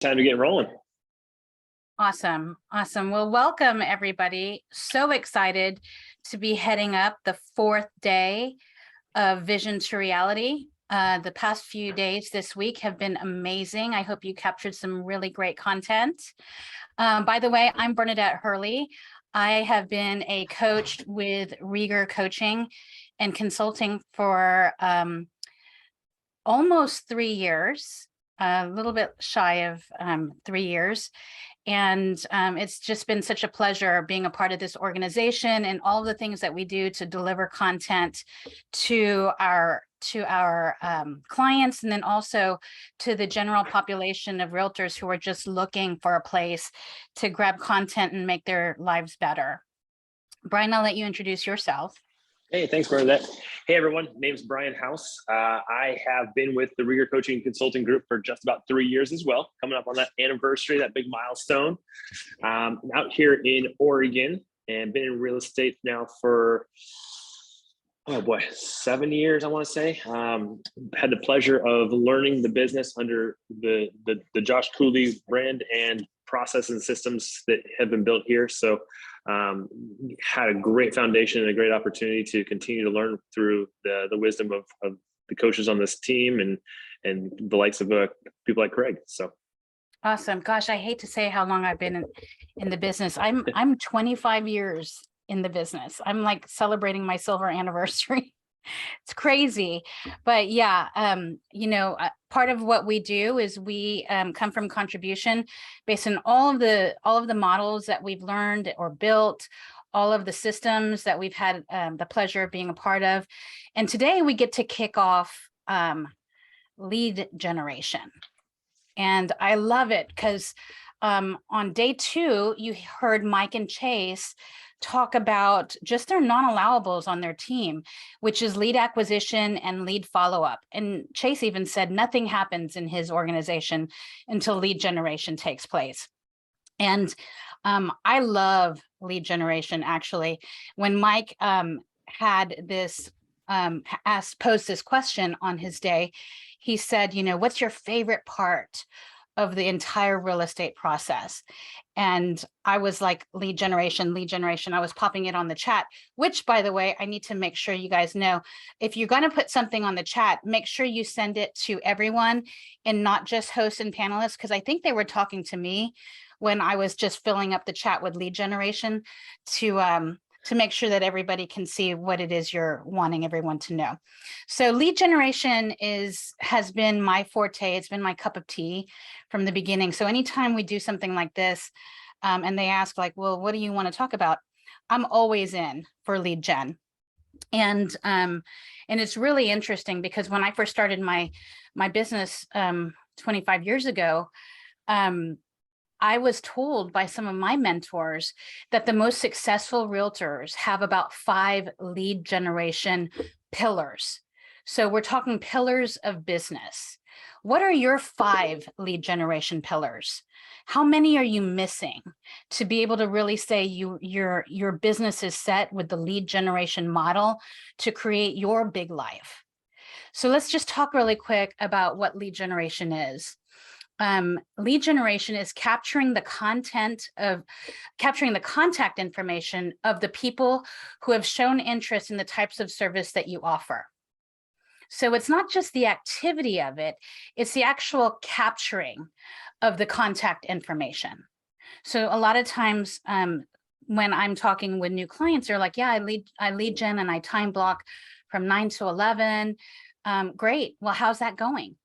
Time to get rolling. Awesome. Awesome. Well, welcome everybody. So excited to be heading up the fourth day of Vision to Reality. The past few days this week have been amazing. I hope you captured some really great content. By the way, I'm Bernadette Hurley. I have been a coach with Rieger Coaching and Consulting for almost 3 years, a little bit shy of 3 years. And it's just been such a pleasure being a part of this organization and all the things that we do to deliver content to our clients, and then also to the general population of realtors who are just looking for a place to grab content and make their lives better. Brian, I'll let you introduce yourself. Hey, thanks, Bernadette. Hey, everyone. Name's Brian House. I have been with the Rieger Coaching and Consulting Group for just about 3 years as well, coming up on that anniversary, that big milestone. I'm out here in Oregon and been in real estate now for, 7 years, I want to say. Had the pleasure of learning the business under the Josh Cooley brand and processes and systems that have been built here. So had a great foundation and a great opportunity to continue to learn through the wisdom of the coaches on this team and the likes of people like Craig. So awesome. Gosh, I hate to say how long I've been in the business. I'm 25 years in the business. I'm like celebrating my silver anniversary. It's crazy. But yeah, part of what we do is we come from contribution based on all of the models that we've learned or built, all of the systems that we've had the pleasure of being a part of. And today we get to kick off lead generation. And I love it because on day 2, you heard Mike and Chase talk about just their non-allowables on their team, which is lead acquisition and lead follow-up. And Chase even said nothing happens in his organization until lead generation takes place. And I love lead generation, actually. When Mike had this posed this question on his day, he said, what's your favorite part of the entire real estate process? And I was like, lead generation. I was popping it on the chat, which, by the way, I need to make sure you guys know, if you're going to put something on the chat, make sure you send it to everyone and not just hosts and panelists, because I think they were talking to me when I was just filling up the chat with lead generation to make sure that everybody can see what it is you're wanting everyone to know. So lead generation has been my forte. It's been my cup of tea from the beginning. So anytime we do something like this, and they ask like, well, what do you want to talk about? I'm always in for lead gen. And it's really interesting because when I first started my business 25 years ago, I was told by some of my mentors that the most successful realtors have about 5 lead generation pillars. So we're talking pillars of business. What are your 5 lead generation pillars? How many are you missing to be able to really say your business is set with the lead generation model to create your big life? So let's just talk really quick about what lead generation is. Lead generation is capturing the contact information of the people who have shown interest in the types of service that you offer. So it's not just the activity of it, it's the actual capturing of the contact information. So a lot of times when I'm talking with new clients, they're like, yeah, I lead gen and I time block from 9 to 11. Great. Well, how's that going?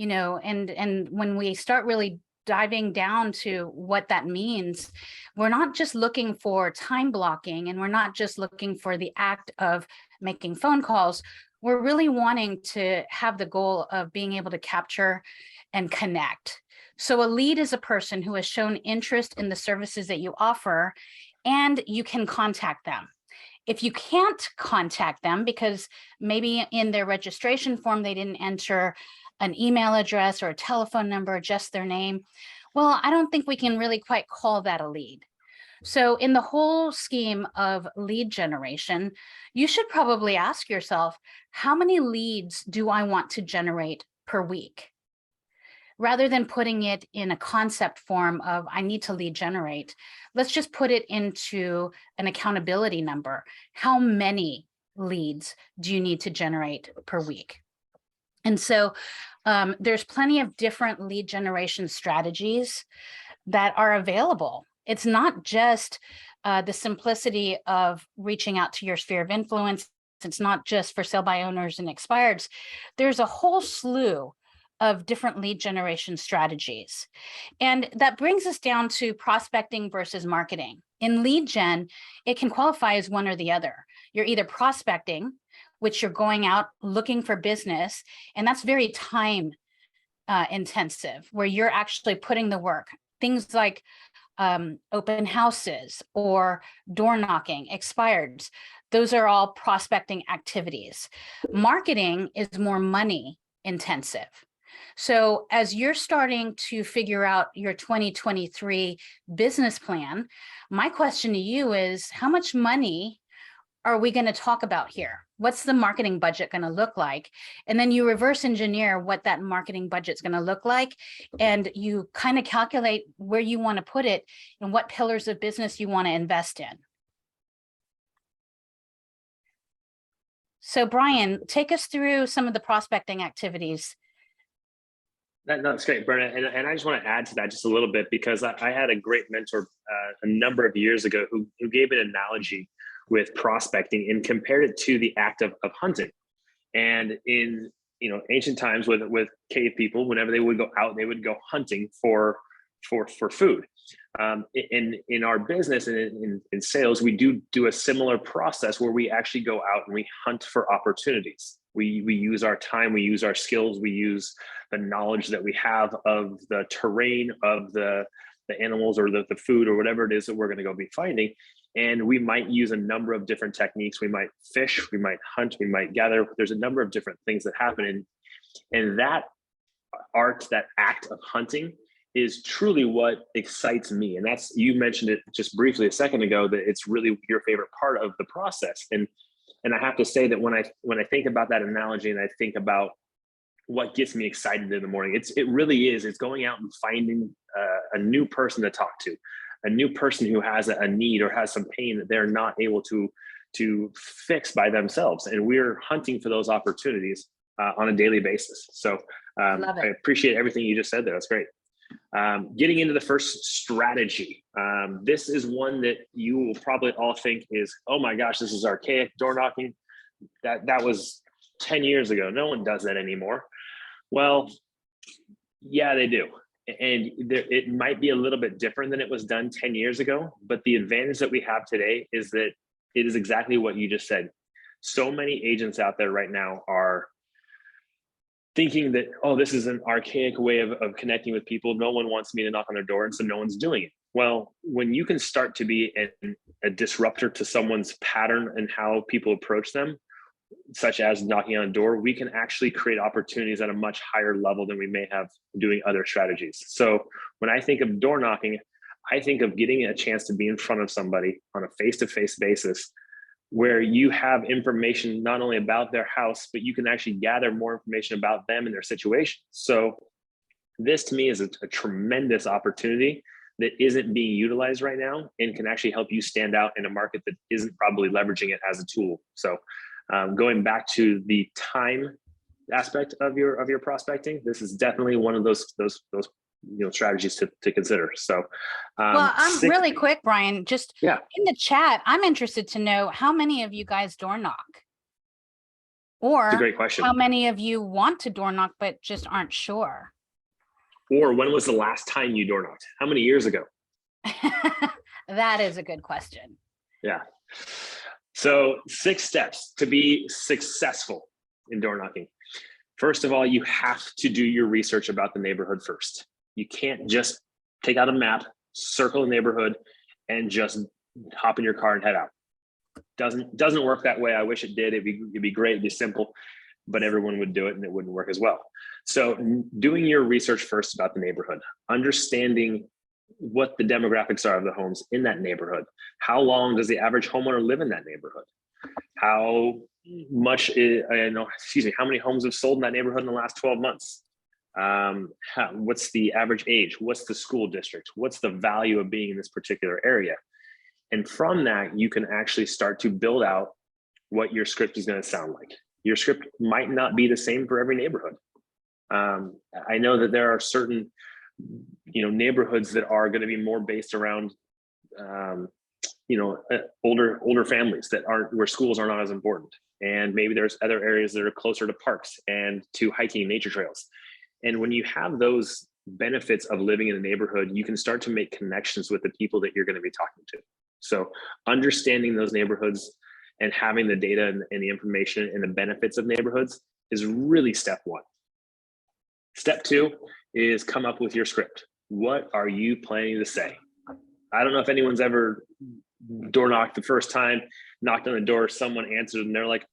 And when we start really diving down to what that means, we're not just looking for time blocking, and we're not just looking for the act of making phone calls. We're really wanting to have the goal of being able to capture and connect. So a lead is a person who has shown interest in the services that you offer, and you can contact them. If you can't contact them because maybe in their registration form they didn't enter an email address or a telephone number, just their name, well, I don't think we can really quite call that a lead. So in the whole scheme of lead generation, you should probably ask yourself, how many leads do I want to generate per week? rather than putting it in a concept form of I need to lead generate, let's just put it into an accountability number. How many leads do you need to generate per week? And so there's plenty of different lead generation strategies that are available. It's not just the simplicity of reaching out to your sphere of influence. It's not just for sale by owners and expireds. There's a whole slew of different lead generation strategies. And that brings us down to prospecting versus marketing. In lead gen, it can qualify as one or the other. You're either prospecting, which you're going out looking for business, and that's very time intensive, where you're actually putting the work. Things like open houses or door knocking, expireds. Those are all prospecting activities. Marketing is more money intensive. So as you're starting to figure out your 2023 business plan, my question to you is, how much money are we going to talk about here? What's the marketing budget going to look like? And then you reverse engineer what that marketing budget's going to look like. And you kind of calculate where you want to put it and what pillars of business you want to invest in. So Brian, take us through some of the prospecting activities. That's great, Brenna. And I just want to add to that just a little bit, because I had a great mentor a number of years ago who gave an analogy with prospecting and compared it to the act of hunting. And in ancient times with cave people, whenever they would go out, they would go hunting for food. In our business and in sales, we do a similar process where we actually go out and we hunt for opportunities. We use our time, we use our skills, we use the knowledge that we have of the terrain, of the animals or the food or whatever it is that we're going to go be finding. And we might use a number of different techniques. We might fish, we might hunt, we might gather. There's a number of different things that happen. And that art, that act of hunting is truly what excites me. And that's, you mentioned it just briefly a second ago, that it's really your favorite part of the process. And I have to say that when I think about that analogy and I think about what gets me excited in the morning, it really is, it's going out and finding a new person to talk to, a new person who has a need or has some pain that they're not able to fix by themselves. And we're hunting for those opportunities on a daily basis. So I appreciate everything you just said there. That's great. Getting into the first strategy. This is one that you will probably all think is, oh my gosh, this is archaic. Door knocking. That was 10 years ago. No one does that anymore. Well, yeah, they do. And it might be a little bit different than it was done 10 years ago, but the advantage that we have today is that it is exactly what you just said. So many agents out there right now are thinking that, oh, this is an archaic way of connecting with people. No one wants me to knock on their door, and so no one's doing it. Well, when you can start to be a disruptor to someone's pattern and how people approach them, such as knocking on a door, we can actually create opportunities at a much higher level than we may have doing other strategies. So when I think of door knocking, I think of getting a chance to be in front of somebody on a face-to-face basis, where you have information not only about their house, but you can actually gather more information about them and their situation. So this to me is a tremendous opportunity that isn't being utilized right now and can actually help you stand out in a market that isn't probably leveraging it as a tool. So going back to the time aspect of your prospecting, this is definitely one of those strategies to consider. So well, really quick, Brian, just in the chat, I'm interested to know how many of you guys door knock, or it's a great question. How many of you want to door knock but just aren't sure? Or when was the last time you door knocked? How many years ago? That is a good question. Yeah. So 6 steps to be successful in door knocking. First of all, you have to do your research about the neighborhood first. You can't just take out a map, circle a neighborhood, and just hop in your car and head out. Doesn't work that way. I wish it did. It'd be great, it'd be simple, but everyone would do it and it wouldn't work as well. So doing your research first about the neighborhood, understanding what the demographics are of the homes in that neighborhood. How long does the average homeowner live in that neighborhood? How many homes have sold in that neighborhood in the last 12 months? What's the average age? What's the school district? What's the value of being in this particular area? And from that, you can actually start to build out what your script is going to sound like. Your script might not be the same for every neighborhood. I know that there are certain, neighborhoods that are going to be more based around, older families that aren't, where schools are not as important. And maybe there's other areas that are closer to parks and to hiking and nature trails. And when you have those benefits of living in a neighborhood, you can start to make connections with the people that you're going to be talking to. So understanding those neighborhoods and having the data and the information and the benefits of neighborhoods is really step one. Step two is come up with your script. What are you planning to say? I don't know if anyone's ever door knocked the first time, knocked on the door, someone answered and they're like,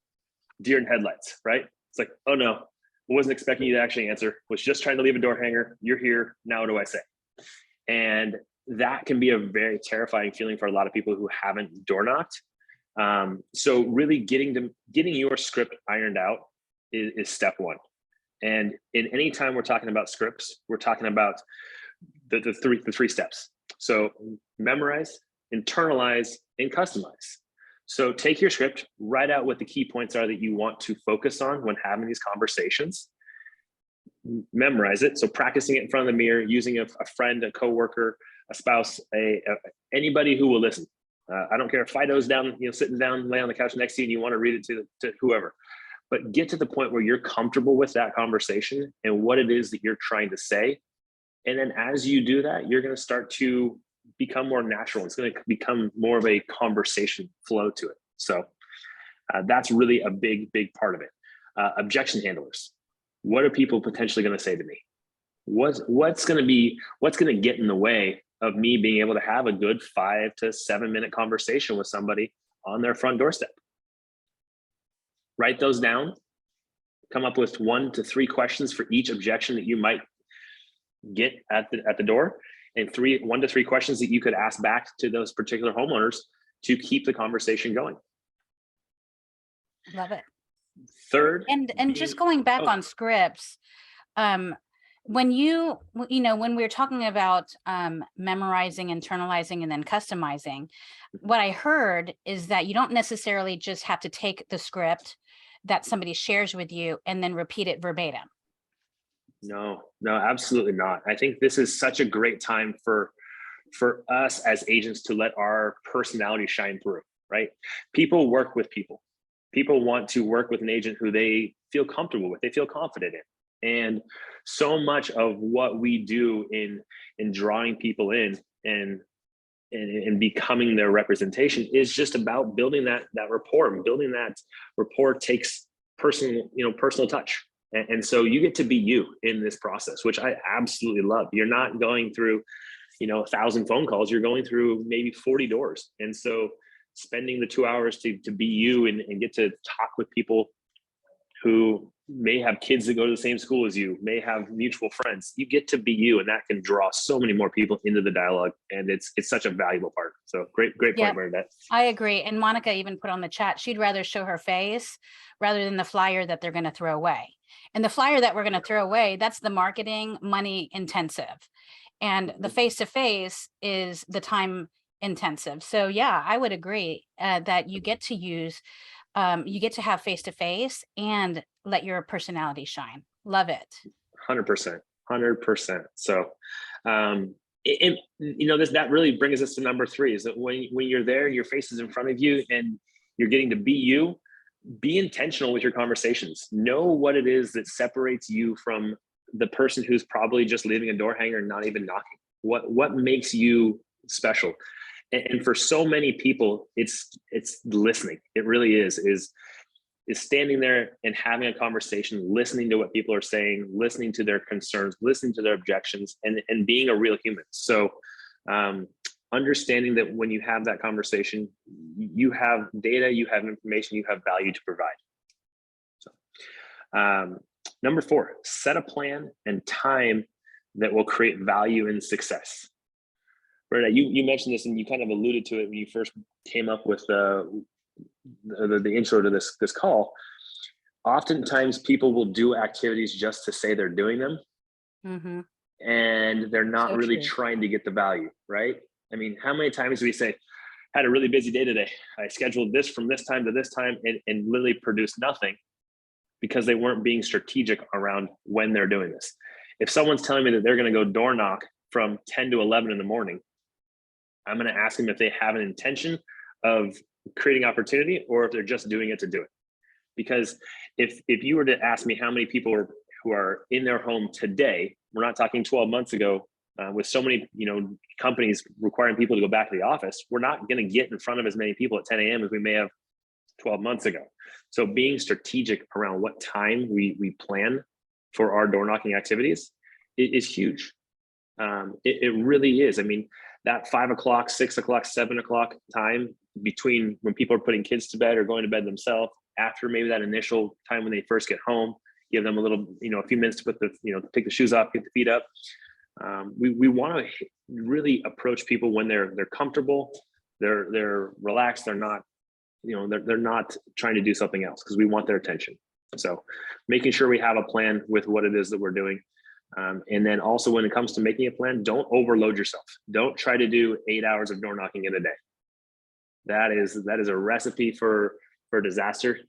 deer in headlights, right? It's like, oh no, wasn't expecting you to actually answer, was just trying to leave a door hanger. You're here, now what do I say? And that can be a very terrifying feeling for a lot of people who haven't door knocked. So really getting your script ironed out is step one. And in any time we're talking about scripts, we're talking about the three steps. So memorize, internalize, and customize. So take your script, write out what the key points are that you want to focus on when having these conversations. Memorize it. So practicing it in front of the mirror, using a friend, a coworker, a spouse, anybody who will listen. I don't care if Fido's down, sitting down, lay on the couch next to you and you want to read it to whoever. But get to the point where you're comfortable with that conversation and what it is that you're trying to say. And then as you do that, you're going to start to become more natural. It's going to become more of a conversation flow to it. So that's really a big part of it. Objection handlers. What are people potentially going to say to me? What's going to get in the way of me being able to have a good 5 to 7 minute conversation with somebody on their front doorstep? Write those down, come up with 1 to 3 questions for each objection that you might get at the door, and 1 to 3 questions that you could ask back to those particular homeowners to keep the conversation going. Love it. Third, and just going back on scripts, when when we're talking about memorizing, internalizing, and then customizing, what I heard is that you don't necessarily just have to take the script that somebody shares with you and then repeat it verbatim. No, absolutely not. I think this is such a great time for us as agents to let our personality shine through, right? People work with people. People want to work with an agent who they feel comfortable with, they feel confident in. And so much of what we do in drawing people in and becoming their representation is just about building that rapport. And building that rapport takes personal touch. And so you get to be you in this process, which I absolutely love. You're not going through, 1,000 phone calls. You're going through maybe 40 doors. And so spending the 2 hours to be you and get to talk with people who may have kids that go to the same school as you, may have mutual friends, you get to be you, and that can draw so many more people into the dialogue. And it's such a valuable part. So great point, Bernadette. I agree. And Monica even put on the chat, she'd rather show her face rather than the flyer that they're going to throw away. And the flyer that we're going to throw away, that's the marketing money intensive. And the face-to-face is the time intensive. So yeah, I would agree that you get to use, you get to have face-to-face and let your personality shine. Love it. 100%. So, that really brings us to number 3 is that when you're there, your face is in front of you and you're getting to be you, be intentional with your conversations. Know what it is that separates you from the person who's probably just leaving a door hanger and not even knocking. What makes you special? And for so many people, it's listening. It really is standing there and having a conversation, listening to what people are saying, listening to their concerns, listening to their objections, and being a real human. So understanding that when you have that conversation, you have data, you have information, you have value to provide. So, number 4, set a plan and time that will create value and success. Bernadette, you mentioned this and you kind of alluded to it when you first came up with the intro to this call. Oftentimes people will do activities just to say they're doing them, Mm-hmm. and they're not So really true. trying to get the value, right? I mean, how many times do we say, had a really busy day today, I scheduled this from this time to this time, and literally produced nothing because they weren't being strategic around when they're doing this. If someone's telling me that they're going to go door knock from 10 to 11 in the morning, I'm going to ask them if they have an intention of creating opportunity or if they're just doing it to do it. Because if you were to ask me how many people who are in their home today, we're not talking 12 months ago, with so many companies requiring people to go back to the office, we're not going to get in front of as many people at 10 a.m. as we may have 12 months ago. So being strategic around what time we plan for our door knocking activities is huge. It really is. I mean, that 5 o'clock, 6 o'clock, 7 o'clock time between when people are putting kids to bed or going to bed themselves, after maybe that initial time when they first get home, give them a little, a few minutes to put the, take the shoes off, get the feet up. We want to really approach people when they're comfortable, they're relaxed, they're not, they're not trying to do something else, because we want their attention. So making sure we have a plan with what it is that we're doing. And then also when it comes to making a plan, don't overload yourself. Don't try to do 8 hours of door knocking in a day. That is a recipe for disaster.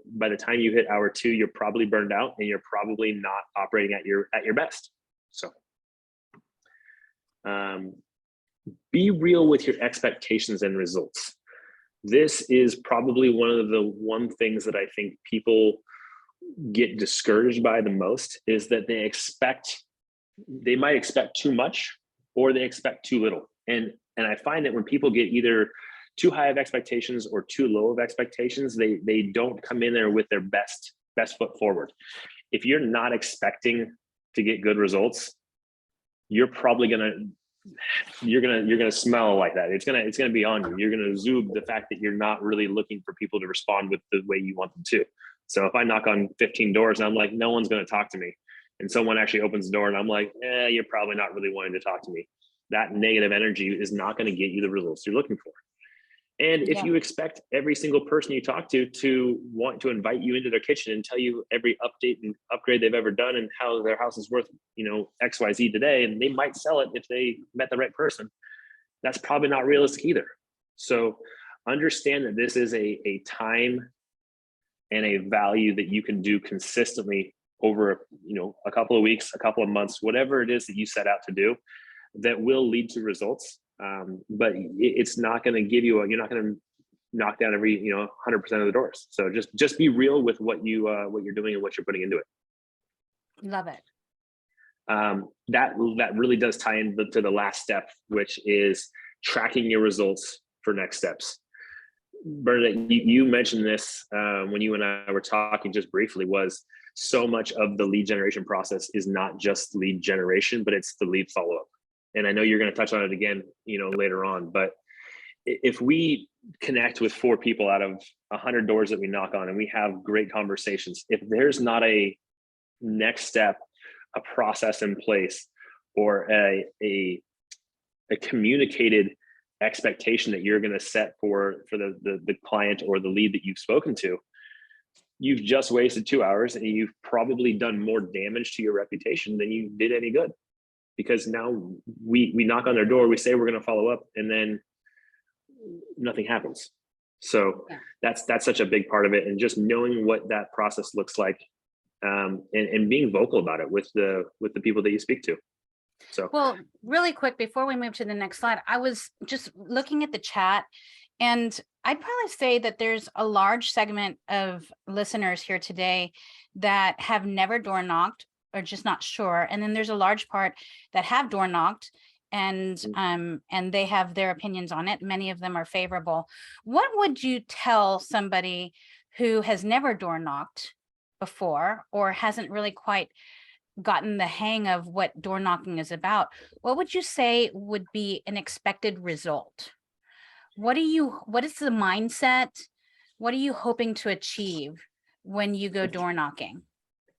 By the time you hit hour 2, you're probably burned out and you're probably not operating at your best. So be real with your expectations and results. This is probably one things that I think people get discouraged by the most, is that they might expect too much or they expect too little. And I find that when people get either too high of expectations or too low of expectations, they don't come in there with their best foot forward. If you're not expecting to get good results, you're probably you're gonna smell like that. It's gonna be on you. You're gonna exude the fact that you're not really looking for people to respond with the way you want them to. So if I knock on 15 doors and I'm like, no one's gonna talk to me, and someone actually opens the door and I'm like, you're probably not really wanting to talk to me, that negative energy is not going to get you the results you're looking for. And if you expect every single person you talk to want to invite you into their kitchen and tell you every update and upgrade they've ever done and how their house is worth, XYZ today, and they might sell it if they met the right person, that's probably not realistic either. So understand that this is a time and a value that you can do consistently over, a couple of weeks, a couple of months, whatever it is that you set out to do, that will lead to results. But it's not going to give you you're not going to knock down every 100% of the doors. So just be real with what you're doing and what you're putting into it. Love it. That really does tie into the last step, which is tracking your results for next steps. Bernadette, you mentioned this when you and I were talking just briefly, was so much of the lead generation process is not just lead generation, but it's the lead follow-up. And I know you're going to touch on it again, later on, but if we connect with 4 people out of 100 doors that we knock on and we have great conversations, if there's not a next step, a process in place, or a communicated expectation that you're going to set for the client or the lead that you've spoken to, you've just wasted 2 hours and you've probably done more damage to your reputation than you did any good. Because now we knock on their door, we say we're going to follow up, and then nothing happens. So that's such a big part of it, and just knowing what that process looks like, and being vocal about it with the people that you speak to. So, well, really quick before we move to the next slide, I was just looking at the chat, and I'd probably say that there's a large segment of listeners here today that have never door knocked or just not sure. And then there's a large part that have door knocked and they have their opinions on it. Many of them are favorable. What would you tell somebody who has never door knocked before or hasn't really quite gotten the hang of what door knocking is about? What would you say would be an expected result? What is the mindset? What are you hoping to achieve when you go door knocking?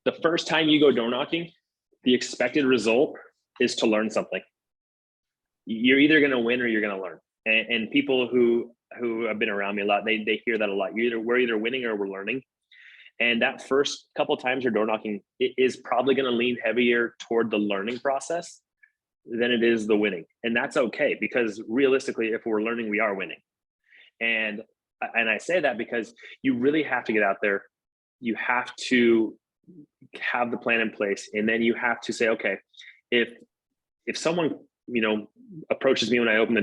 The first time you go door knocking, the expected result is to learn something. You're either going to win or you're going to learn. And people who have been around me a lot, they hear that a lot. We're either winning or we're learning. And that first couple times you're door knocking, it is probably going to lean heavier toward the learning process than it is the winning. And that's okay, because realistically, if we're learning, we are winning. And I say that because you really have to get out there. You have to have the plan in place, and then you have to say, okay, if someone, you know, approaches me when they open the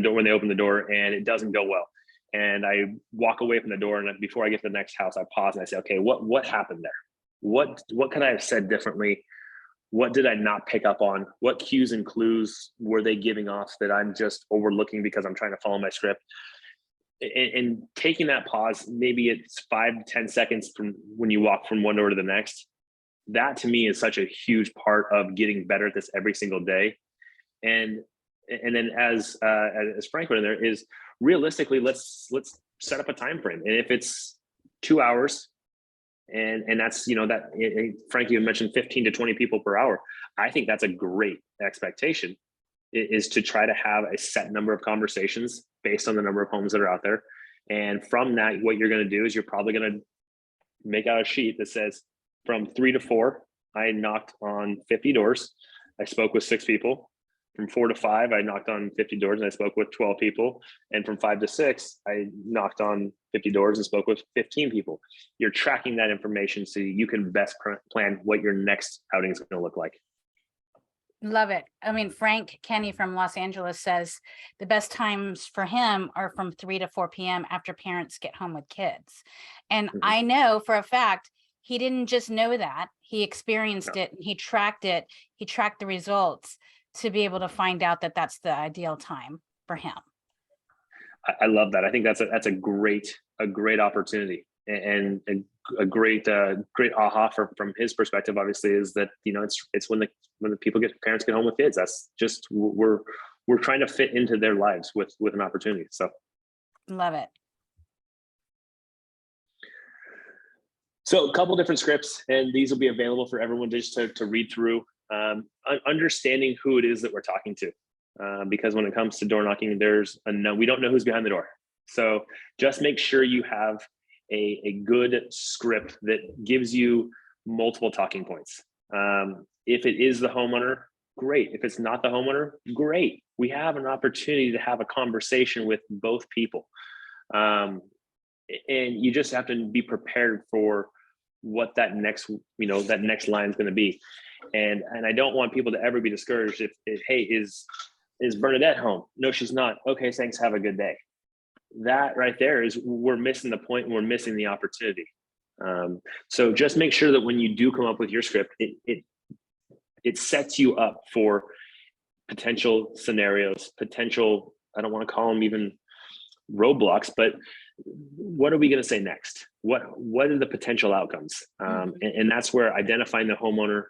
door and it doesn't go well, and I walk away from the door, and before I get to the next house, I pause and I say, okay, what happened there? What could I have said differently? What did I not pick up on? What cues and clues were they giving off that I'm just overlooking because I'm trying to follow my script? And taking that pause, maybe it's 5 to 10 seconds from when you walk from one door to the next. That to me is such a huge part of getting better at this every single day. And then as Frank went in there, is realistically, let's set up a time frame. And if it's 2 hours, and that's, you know, that Frank, you mentioned 15 to 20 people per hour. I think that's a great expectation, is to try to have a set number of conversations based on the number of homes that are out there. And from that, what you're going to do is you're probably going to make out a sheet that says, from 3 to 4, I knocked on 50 doors. I spoke with 6 people. From 4 to 5, I knocked on 50 doors and I spoke with 12 people. And from 5 to 6, I knocked on 50 doors and spoke with 15 people. You're tracking that information so you can best plan what your next outing is going to look like. Love it. I mean, Frank Kenny from Los Angeles says the best times for him are from 3 to 4 p.m. after parents get home with kids. And I know for a fact, he didn't just know that, he experienced it, he tracked the results to be able to find out that that's the ideal time for him. I love that. I think that's a great opportunity, and a great aha from his perspective. Obviously, is that, you know, it's when the parents get home with kids. That's just, we're trying to fit into their lives with an opportunity. So love it. So a couple different scripts, and these will be available for everyone just to read through, understanding who it is that we're talking to. Because when it comes to door knocking, we don't know who's behind the door. So just make sure you have a good script that gives you multiple talking points. If it is the homeowner, great. If it's not the homeowner, great. We have an opportunity to have a conversation with both people. And you just have to be prepared for what that next line is going to be. And I don't want people to ever be discouraged if hey, is Bernadette home? No, she's not. Okay, thanks. Have a good day. That right there is, we're missing the point and we're missing the opportunity. So just make sure that when you do come up with your script, it sets you up for potential scenarios, potential, I don't want to call them even roadblocks, but what are we going to say next? What are the potential outcomes? And that's where identifying the homeowner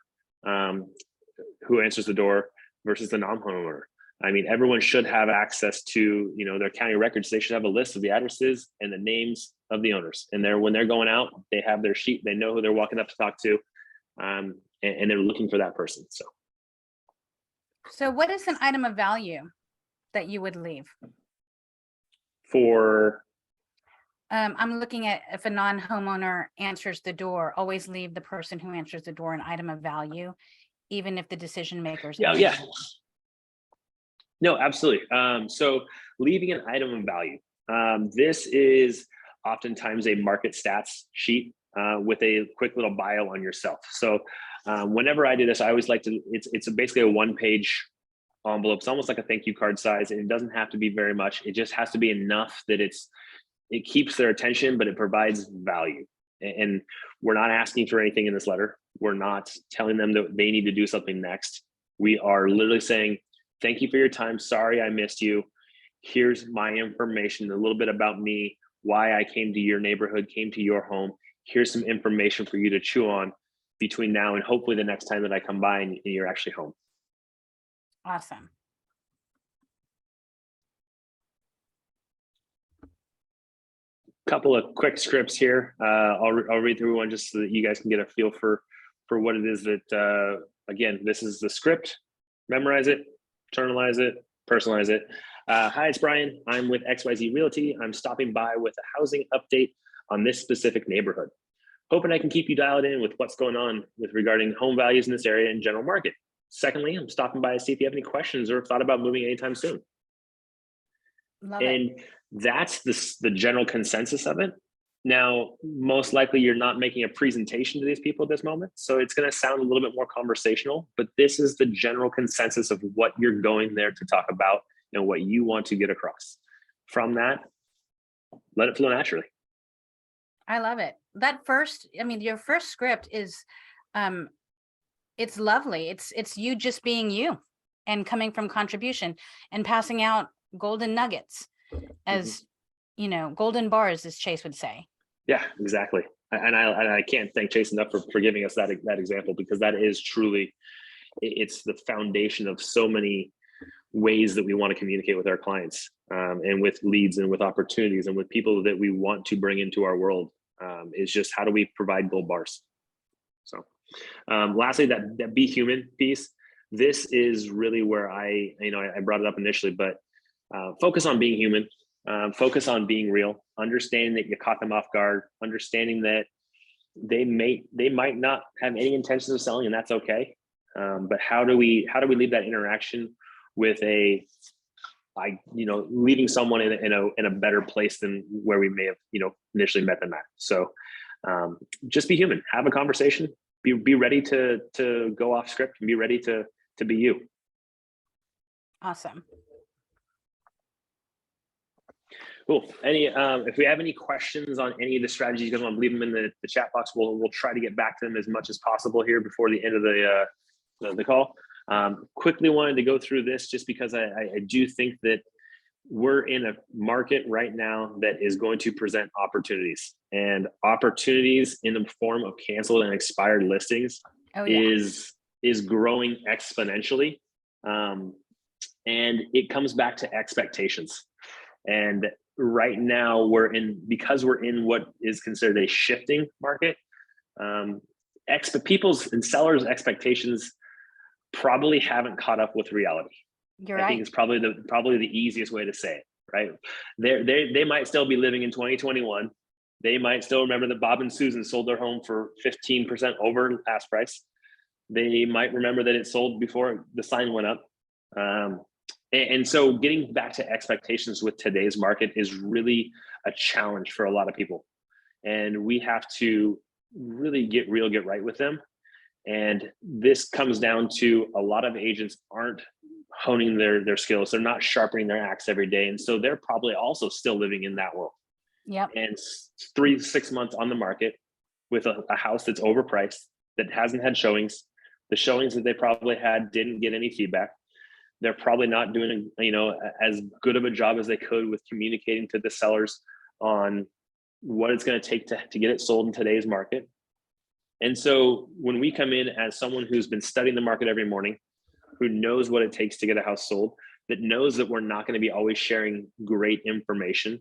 who answers the door versus the non-homeowner. I mean, everyone should have access to, you know, their county records. They should have a list of the addresses and the names of the owners. And when they're going out, they have their sheet. They know who they're walking up to talk to, and they're looking for that person. So what is an item of value that you would leave? For I'm looking at, if a non-homeowner answers the door, always leave the person who answers the door an item of value, even if the decision makers. Yeah. No, absolutely. So leaving an item of value. This is oftentimes a market stats sheet with a quick little bio on yourself. So whenever I do this, I always like to, it's basically a 1-page envelope. It's almost like a thank you card size. And it doesn't have to be very much. It just has to be enough that it keeps their attention, but it provides value. And we're not asking for anything in this letter. We're not telling them that they need to do something next. We are literally saying, thank you for your time. Sorry I missed you. Here's my information, a little bit about me, why I came to your neighborhood, came to your home. Here's some information for you to chew on between now and hopefully the next time that I come by and you're actually home. Awesome. Couple of quick scripts here. I'll read through one just so that you guys can get a feel for what it is that, again, this is the script. Memorize it, internalize it, personalize it. Hi, it's Brian. I'm with XYZ Realty. I'm stopping by with a housing update on this specific neighborhood. hoping I can keep you dialed in with what's going on with regarding home values in this area and general market. Secondly, I'm stopping by to see if you have any questions or thought about moving anytime soon. Love it. And that's the general consensus of it. Now, most likely you're not making a presentation to these people at this moment, so it's going to sound a little bit more conversational, but this is the general consensus of what you're going there to talk about and what you want to get across. From that, let it flow naturally. I love it. That first, I mean, your first script is, it's lovely. It's you just being you and coming from contribution and passing out golden nuggets as, you know, golden bars, as Chase would say. Yeah, exactly. And I can't thank Chase enough for giving us that example, because that is truly, it's the foundation of so many ways that we want to communicate with our clients, and with leads and with opportunities and with people that we want to bring into our world. Is just how do we provide gold bars? So lastly, that be human piece. This is really where I brought it up initially, but focus on being human. Focus on being real, understanding that you caught them off guard, understanding that they might not have any intentions of selling, and that's okay. But how do we leave that interaction with leaving someone in a better place than where we may have initially met them at? So just be human, have a conversation, be ready to go off script, and be ready to be you. Awesome. Cool. If we have any questions on any of the strategies, you guys want to leave them in the chat box. We'll try to get back to them as much as possible here before the end of the call. Quickly wanted to go through this just because I do think that we're in a market right now that is going to present opportunities, and opportunities in the form of canceled and expired listings is growing exponentially. And it comes back to expectations. And right now because we're in what is considered a shifting market, people's and sellers' expectations probably haven't caught up with reality. You're I right. think it's probably the easiest way to say it, right? They might still be living in 2021. They might still remember that Bob and Susan sold their home for 15% over ask price. They might remember that it sold before the sign went up. And so getting back to expectations with today's market is really a challenge for a lot of people. And we have to really get right with them. And this comes down to a lot of agents aren't honing their skills. They're not sharpening their axe every day. And so they're probably also still living in that world. Yep. And 3 to 6 months on the market with a house that's overpriced, that hasn't had showings. The showings that they probably had didn't get any feedback. They're probably not doing, as good of a job as they could with communicating to the sellers on what it's going to take to get it sold in today's market. And so when we come in as someone who's been studying the market every morning, who knows what it takes to get a house sold, that knows that we're not going to be always sharing great information,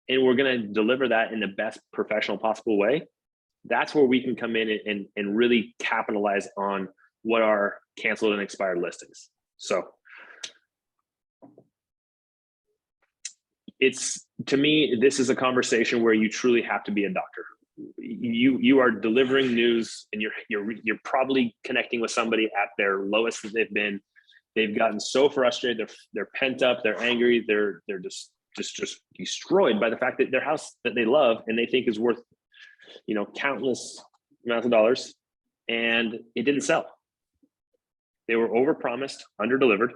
and we're going to deliver that in the best professional possible way, that's where we can come in and really capitalize on what are canceled and expired listings. So to me, this is a conversation where you truly have to be a doctor. You are delivering news, and you're probably connecting with somebody at their lowest that they've been. They've gotten so frustrated, they're pent up, they're angry, they're just destroyed by the fact that their house that they love and they think is worth countless amounts of dollars, and it didn't sell. They were overpromised, underdelivered.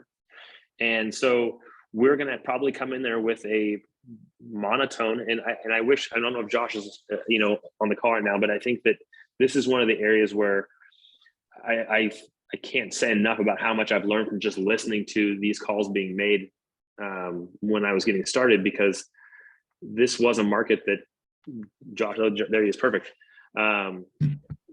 And so we're going to probably come in there with a monotone. And I don't know if Josh is, on the call right now, but I think that this is one of the areas where I can't say enough about how much I've learned from just listening to these calls being made when I was getting started, because this was a market that Josh, there he is, perfect,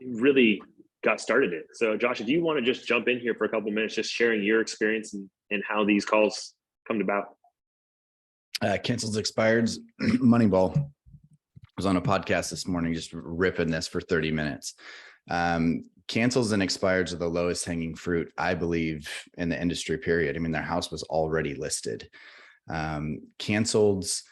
really got started it. So Josh, if you want to just jump in here for a couple of minutes, just sharing your experience and how these calls come about. Cancels, expireds, Moneyball was on a podcast this morning, just ripping this for 30 minutes. Cancels and expireds are the lowest hanging fruit, I believe, in the industry, period. I mean, their house was already listed. Canceleds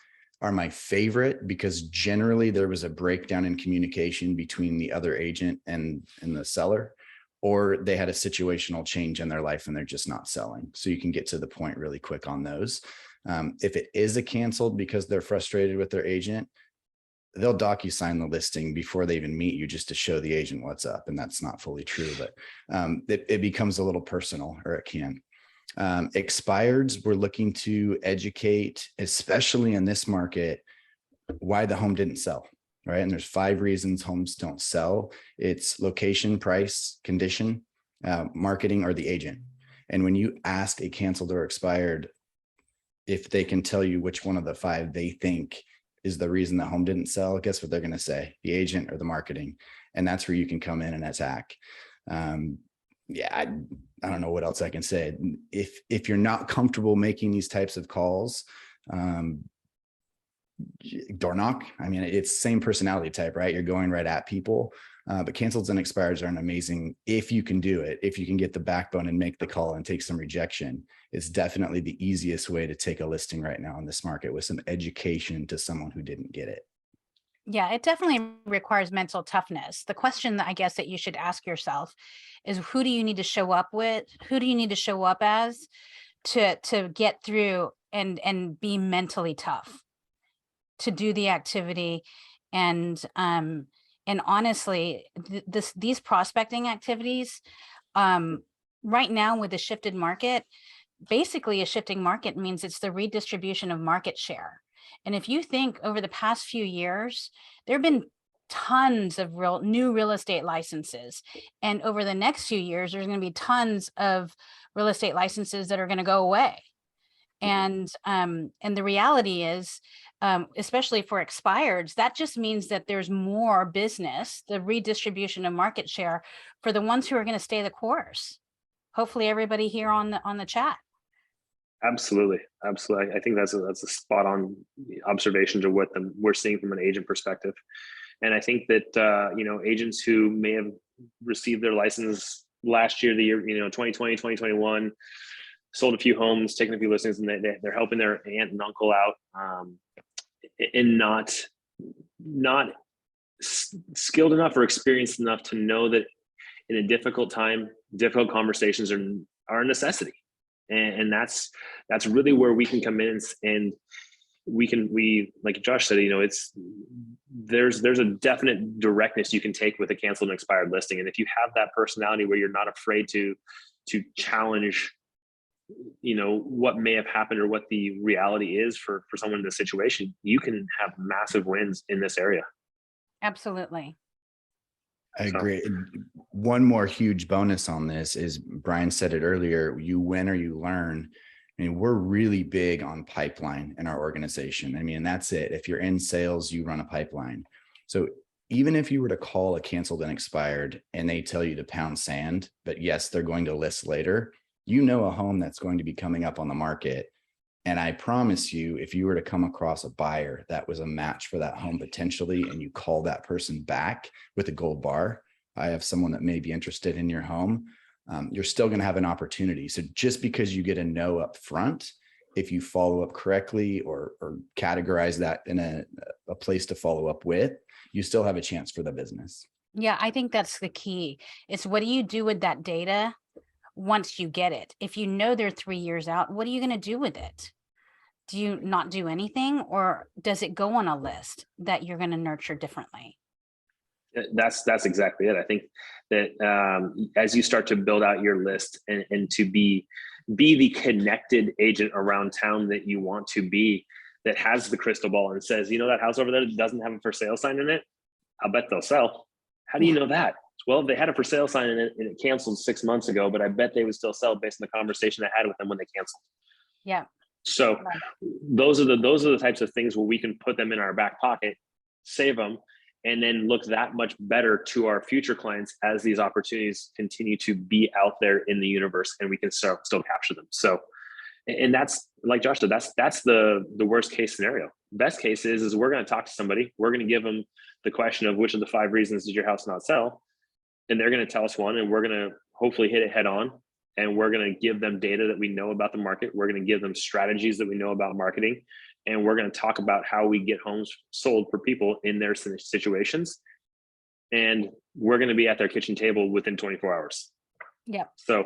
are my favorite because generally there was a breakdown in communication between the other agent and the seller, or they had a situational change in their life and they're just not selling. So you can get to the point really quick on those. If it is a canceled because they're frustrated with their agent, they'll DocuSign the listing before they even meet you just to show the agent what's up. And that's not fully true, but it becomes a little personal, or it can. Expireds, we're looking to educate, especially in this market, why the home didn't sell, right? And there's 5 reasons homes don't sell. It's location, price, condition, marketing, or the agent. And when you ask a canceled or expired if they can tell you which one of the 5 they think is the reason the home didn't sell, guess what they're going to say? The agent or the marketing. And that's where you can come in and attack. Yeah, I don't know what else I can say. If you're not comfortable making these types of calls, door knock. I mean, it's same personality type, right? You're going right at people. But cancels and expires are an amazing, if you can do it, if you can get the backbone and make the call and take some rejection, it's definitely the easiest way to take a listing right now in this market, with some education to someone who didn't get it. Yeah, it definitely requires mental toughness. The question that I guess that you should ask yourself is, who do you need to show up with? Who do you need to show up as to get through and be mentally tough to do the activity? And honestly, these prospecting activities, right now with the shifted market, basically a shifting market means it's the redistribution of market share. And if you think over the past few years, there have been tons of new real estate licenses. And over the next few years, there's going to be tons of real estate licenses that are going to go away. And the reality is, especially for expireds, that just means that there's more business, the redistribution of market share for the ones who are going to stay the course. Hopefully everybody here on the chat. Absolutely. Absolutely. I think that's a spot on observation to what we're seeing from an agent perspective. And I think that, agents who may have received their license last year, the year, 2020, 2021, sold a few homes, taken a few listings, and they're helping their aunt and uncle out, and not skilled enough or experienced enough to know that in a difficult time, difficult conversations are a necessity. And that's really where we can come in, and we like Josh said, there's a definite directness you can take with a canceled and expired listing. And if you have that personality where you're not afraid to challenge, what may have happened or what the reality is for someone in this situation, you can have massive wins in this area. Absolutely. I agree. One more huge bonus on this is, Brian said it earlier, you win or you learn. I mean, we're really big on pipeline in our organization. I mean, that's it. If you're in sales, you run a pipeline. So even if you were to call a canceled and expired and they tell you to pound sand, but yes, they're going to list later, a home that's going to be coming up on the market. And I promise you, if you were to come across a buyer that was a match for that home potentially, and you call that person back with a gold bar, I have someone that may be interested in your home, you're still going to have an opportunity. So just because you get a no up front, if you follow up correctly or categorize that in a place to follow up with, you still have a chance for the business. Yeah, I think that's the key. It's what do you do with that data once you get it? If you know they're 3 years out, what are you going to do with it? Do you not do anything, or does it go on a list that you're going to nurture differently? That's exactly it. I think that as you start to build out your list and to be the connected agent around town that you want to be, that has the crystal ball and says, that house over there that doesn't have a for sale sign in it, I'll bet they'll sell. How do you know that? Well, they had a for sale sign in it and it canceled 6 months ago, but I bet they would still sell based on the conversation I had with them when they canceled. Yeah. So those are the types of things where we can put them in our back pocket, save them, and then look that much better to our future clients as these opportunities continue to be out there in the universe, and we can still capture them. So, and that's like Josh said, that's the worst case scenario. Best case is we're going to talk to somebody, we're going to give them the question of which of the 5 reasons did your house not sell, and they're going to tell us one, and we're going to hopefully hit it head on and we're going to give them data that we know about the market. We're going to give them strategies that we know about marketing, and we're going to talk about how we get homes sold for people in their situations. And we're going to be at their kitchen table within 24 hours. Yep. So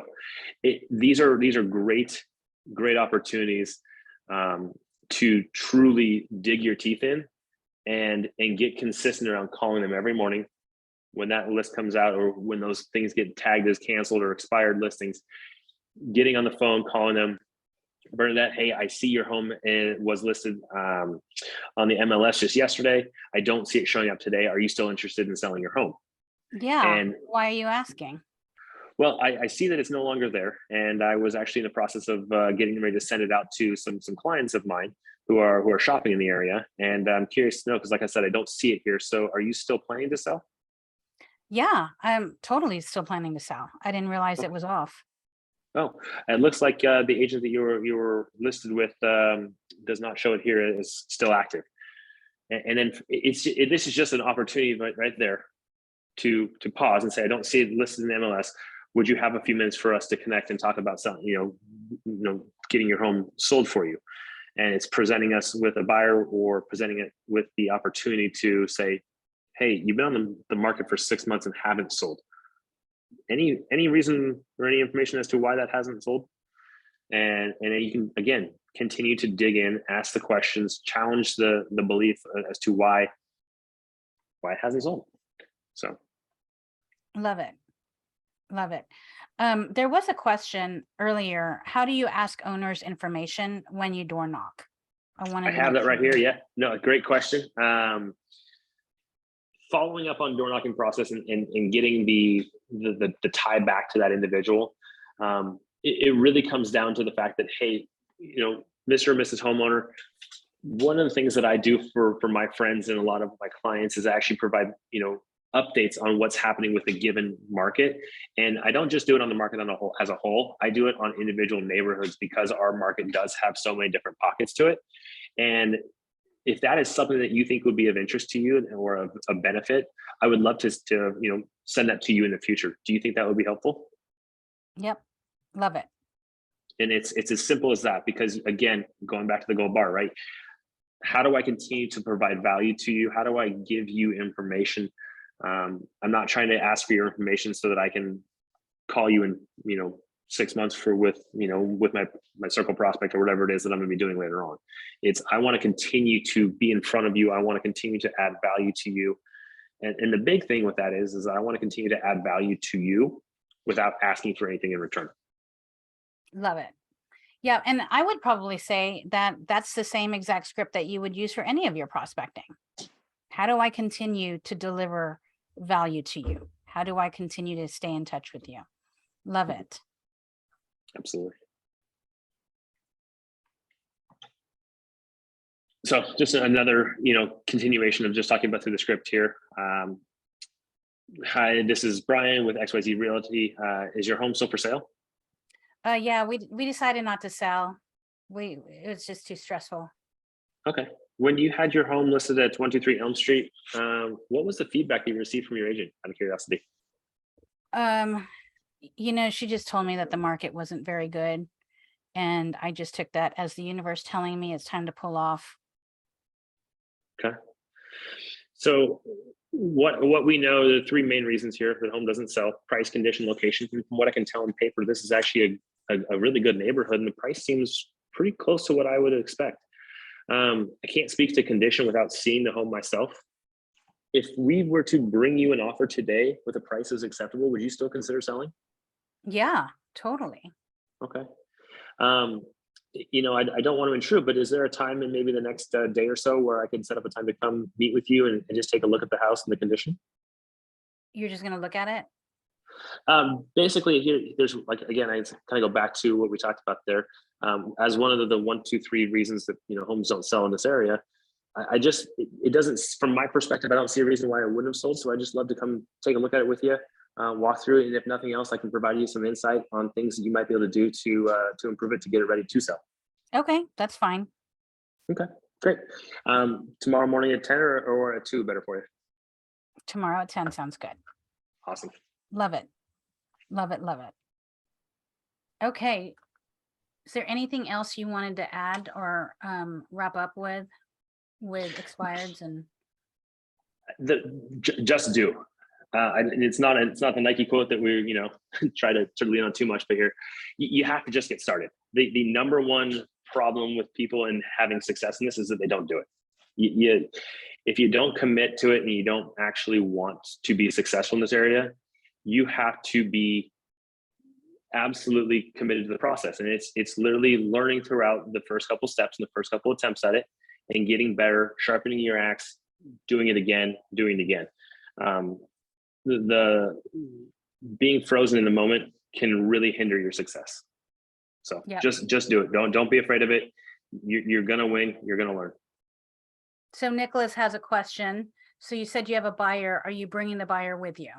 these are great opportunities to truly dig your teeth in and get consistent around calling them every morning when that list comes out, or when those things get tagged as canceled or expired listings. Getting on the phone, calling them, Bernadette, hey, I see your home was listed on the MLS just yesterday. I don't see it showing up today. Are you still interested in selling your home? Yeah. And why are you asking? well, I see that it's no longer there, and I was actually in the process of getting ready to send it out to some clients of mine who are shopping in the area, and I'm curious to know, because like I said, I don't see it here. So, are you still planning to sell? Yeah, I'm totally still planning to sell. I didn't realize it was off. Oh, it looks like the agent that you were listed with does not show it here as still active, and then this is just an opportunity right there to pause and say, I don't see it listed in the MLS. Would you have a few minutes for us to connect and talk about selling, getting your home sold for you? And it's presenting us with a buyer, or presenting it with the opportunity to say, hey, you've been on the market for 6 months and haven't sold. Any reason or any information as to why that hasn't sold? And you can, again, continue to dig in, ask the questions, challenge the belief as to why it hasn't sold. So Love it. Love it. There was a question earlier. How do you ask owners information when you door knock? I have that right here. Yeah, no, great question. Following up on door knocking process and getting the tie back to that individual, it really comes down to the fact that, hey, Mr. or Mrs. homeowner, one of the things that I do for my friends and a lot of my clients is actually provide updates on what's happening with a given market. And I don't just do it on the market as a whole. I do it on individual neighborhoods, because our market does have so many different pockets to it. And if that is something that you think would be of interest to you or a benefit, I would love to send that to you in the future. Do you think that would be helpful? Yep. Love it. And it's as simple as that, because again, going back to the gold bar, right? How do I continue to provide value to you? How do I give you information? I'm not trying to ask for your information so that I can call you in 6 months with my circle prospect or whatever it is that I'm going to be doing later on. I want to continue to be in front of you. I want to continue to add value to you. And the big thing with that is I want to continue to add value to you without asking for anything in return. Love it. Yeah. And I would probably say that that's the same exact script that you would use for any of your prospecting. How do I continue to deliver value to you? How do I continue to stay in touch with you? Love it. Absolutely. So just another, continuation of just talking about through the script here. Hi, this is Brian with XYZ Realty. Is your home still for sale? Yeah, we decided not to sell. It was just too stressful. Okay. When you had your home listed at 123 Elm Street, what was the feedback you received from your agent, out of curiosity? She just told me that the market wasn't very good. And I just took that as the universe telling me it's time to pull off. Okay. So what we know, the three main reasons here the home doesn't sell: price, condition, location. And from what I can tell on paper, this is actually a really good neighborhood, and the price seems pretty close to what I would expect. I can't speak to condition without seeing the home myself. If we were to bring you an offer today with a price that's acceptable, would you still consider selling? Yeah, totally. Okay. I don't want to intrude, but is there a time in maybe the next day or so where I can set up a time to come meet with you and just take a look at the house and the condition? You're just going to look at it? Basically, here, there's I kind of go back to what we talked about there. As one of the 1, 2, 3 reasons that homes don't sell in this area, it doesn't, from my perspective, I don't see a reason why it wouldn't have sold. So I just love to come take a look at it with you, walk through it, and if nothing else, I can provide you some insight on things that you might be able to do to improve it, to get it ready to sell. Okay, that's fine. Okay, great. Tomorrow morning at 10 or at 2 better for you? Tomorrow at 10 sounds good. Awesome. Love it. Love it. Love it. Okay. Is there anything else you wanted to add or wrap up with expireds and? Just do. And it's not the Nike quote that we try to lean on too much, but here you have to just get started. The number one problem with people in having success in this is that they don't do it. If you don't commit to it and you don't actually want to be successful in this area, you have to be absolutely committed to the process. And it's literally learning throughout the first couple steps and the first couple attempts at it and getting better, sharpening your axe, doing it again, doing it again. The being frozen in the moment can really hinder your success. So Yep. just do it. Don't be afraid of it. You're gonna win. You're gonna learn. So Nicholas has a question. So you said you have a buyer. Are you bringing the buyer with you?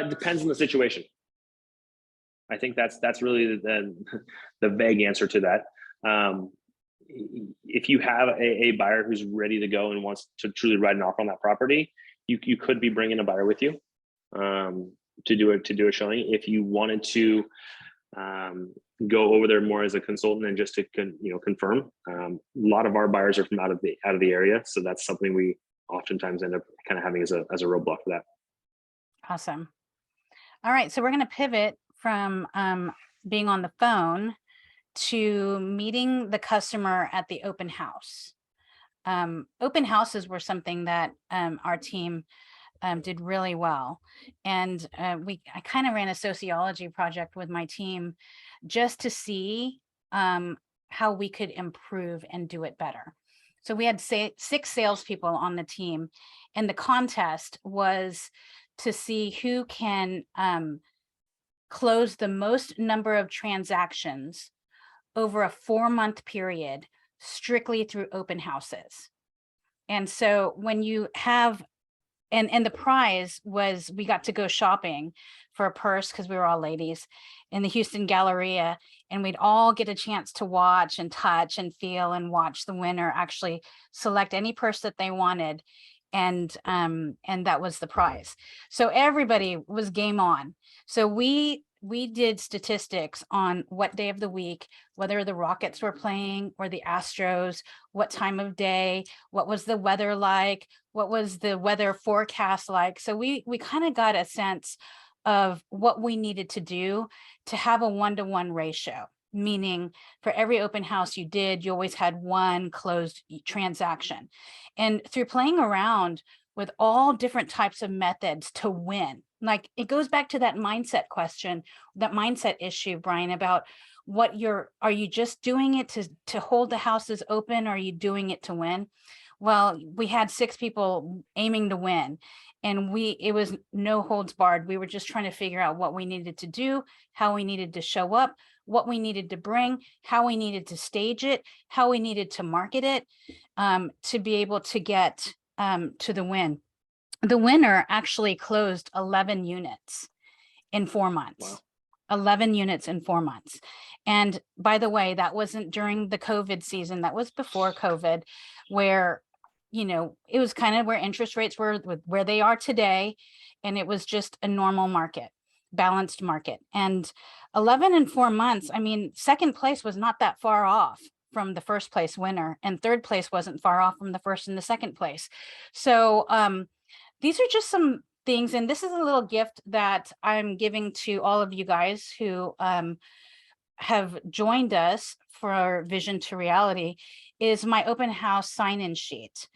Depends on the situation. I think that's really the vague answer to that. If you have a buyer who's ready to go and wants to truly write an offer on that property, you could be bringing a buyer with you to do a showing. If you wanted to go over there more as a consultant and just to confirm, a lot of our buyers are from out of the area, so that's something we oftentimes end up kind of having as a roadblock for that. Awesome. All right, so we're going to pivot from being on the phone to meeting the customer at the open house. Open houses were something that our team did really well. And I kind of ran a sociology project with my team just to see how we could improve and do it better. So we had 6 salespeople on the team, and the contest was to see who can close the most number of transactions over a 4-month period strictly through open houses. And so when you have, and the prize was we got to go shopping for a purse because we were all ladies in the Houston Galleria, and we'd all get a chance to watch and touch and feel and watch the winner actually select any purse that they wanted. And that was the prize. So everybody was game on. So we did statistics on what day of the week, whether the Rockets were playing or the Astros, what time of day, what was the weather like, what was the weather forecast like. So we kind of got a sense of what we needed to do to have a 1-to-1 ratio, meaning for every open house you did, you always had one closed transaction. And through playing around with all different types of methods to win, like it goes back to that mindset question, that mindset issue, Brian, about are you just doing it to hold the houses open, or are you doing it to win? Well, we had 6 people aiming to win, and it was no holds barred. We were just trying to figure out what we needed to do, how we needed to show up, what we needed to bring, how we needed to stage it, how we needed to market it, to be able to get to the win. The winner actually closed 11 units in 4 months. Wow. 11 units in 4 months. And by the way, that wasn't during the COVID season. That was before COVID, where, it was kind of where interest rates were where they are today. And it was just a normal market, balanced market. And 11 in 4 months, I mean, second place was not that far off from the first place winner, and third place wasn't far off from the first and the second place. So these are just some things, and this is a little gift that I'm giving to all of you guys who have joined us for our Vision to Reality, is my open house sign-in sheet.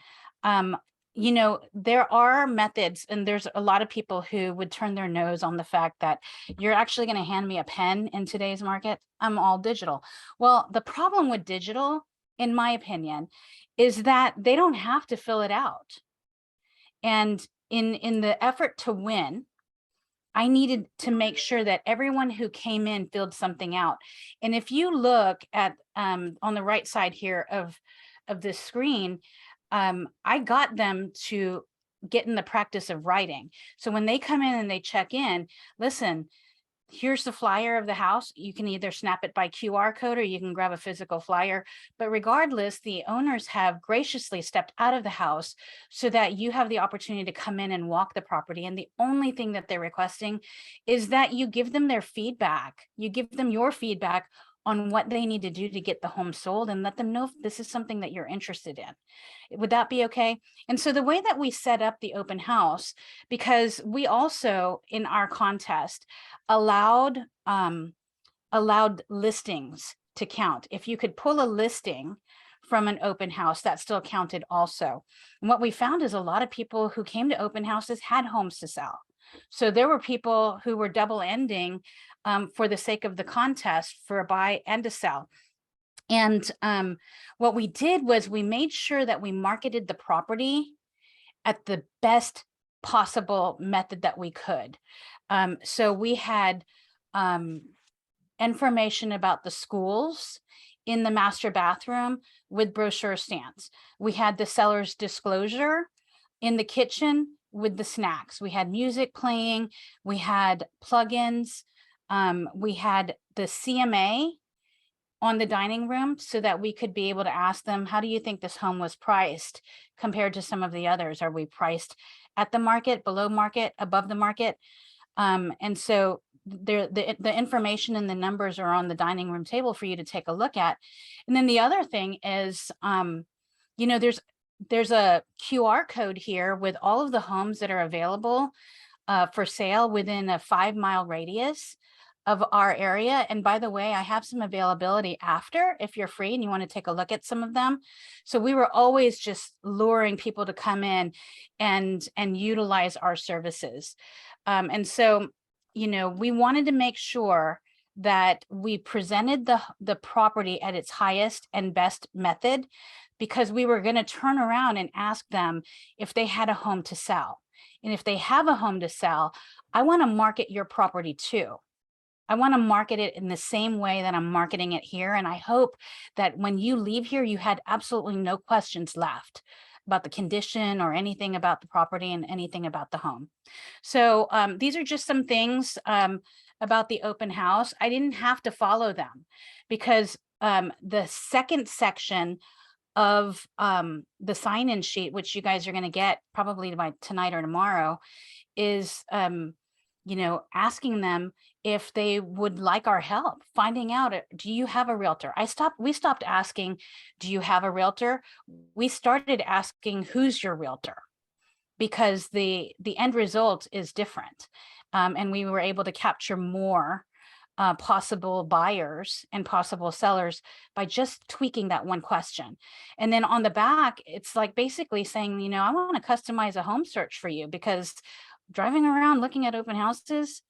There are methods, and there's a lot of people who would turn their nose on the fact that you're actually going to hand me a pen in today's market. I'm all digital. Well, the problem with digital, in my opinion, is that they don't have to fill it out. And in the effort to win, I needed to make sure that everyone who came in filled something out. And if you look at on the right side here of the screen, I got them to get in the practice of writing. So when they come in and they check in, listen, here's the flyer of the house. You can either snap it by QR code or you can grab a physical flyer. But regardless, the owners have graciously stepped out of the house so that you have the opportunity to come in and walk the property. And the only thing that they're requesting is that you give them their feedback. You give them your feedback on what they need to do to get the home sold, and let them know if this is something that you're interested in. Would that be okay? And so the way that we set up the open house, because we also in our contest allowed listings to count. If you could pull a listing from an open house, that still counted also. And what we found is a lot of people who came to open houses had homes to sell. So there were people who were double ending for the sake of the contest, for a buy and a sell. And what we did was we made sure that we marketed the property at the best possible method that we could. So we had information about the schools in the master bathroom with brochure stands. We had the seller's disclosure in the kitchen with the snacks. We had music playing, we had plugins, we had the CMA on the dining room so that we could be able to ask them, how do you think this home was priced compared to some of the others? Are we priced at the market, below market, above the market? And so the information and the numbers are on the dining room table for you to take a look at. And then the other thing is, you know, there's a QR code here with all of the homes that are available for sale within a 5-mile radius of our area. And by the way, I have some availability after, if you're free and you want to take a look at some of them. So we were always just luring people to come in and utilize our services. And so, you know, we wanted to make sure that we presented the property at its highest and best method, because we were going to turn around and ask them if they had a home to sell. And if they have a home to sell, I want to market your property too. I want to market it in the same way that I'm marketing it here. And I hope that when you leave here, you had absolutely no questions left about the condition or anything about the property and anything about the home. So these are just some things about the open house. I didn't have to follow them because the second section of the sign-in sheet, which you guys are going to get probably by tonight or tomorrow, is you know, asking them if they would like our help, finding out, do you have a realtor? We stopped asking, do you have a realtor? We started asking, who's your realtor? Because the end result is different. And we were able to capture more possible buyers and possible sellers by just tweaking that one question. And then on the back, it's like basically saying, you know, I want to customize a home search for you, because driving around looking at open houses,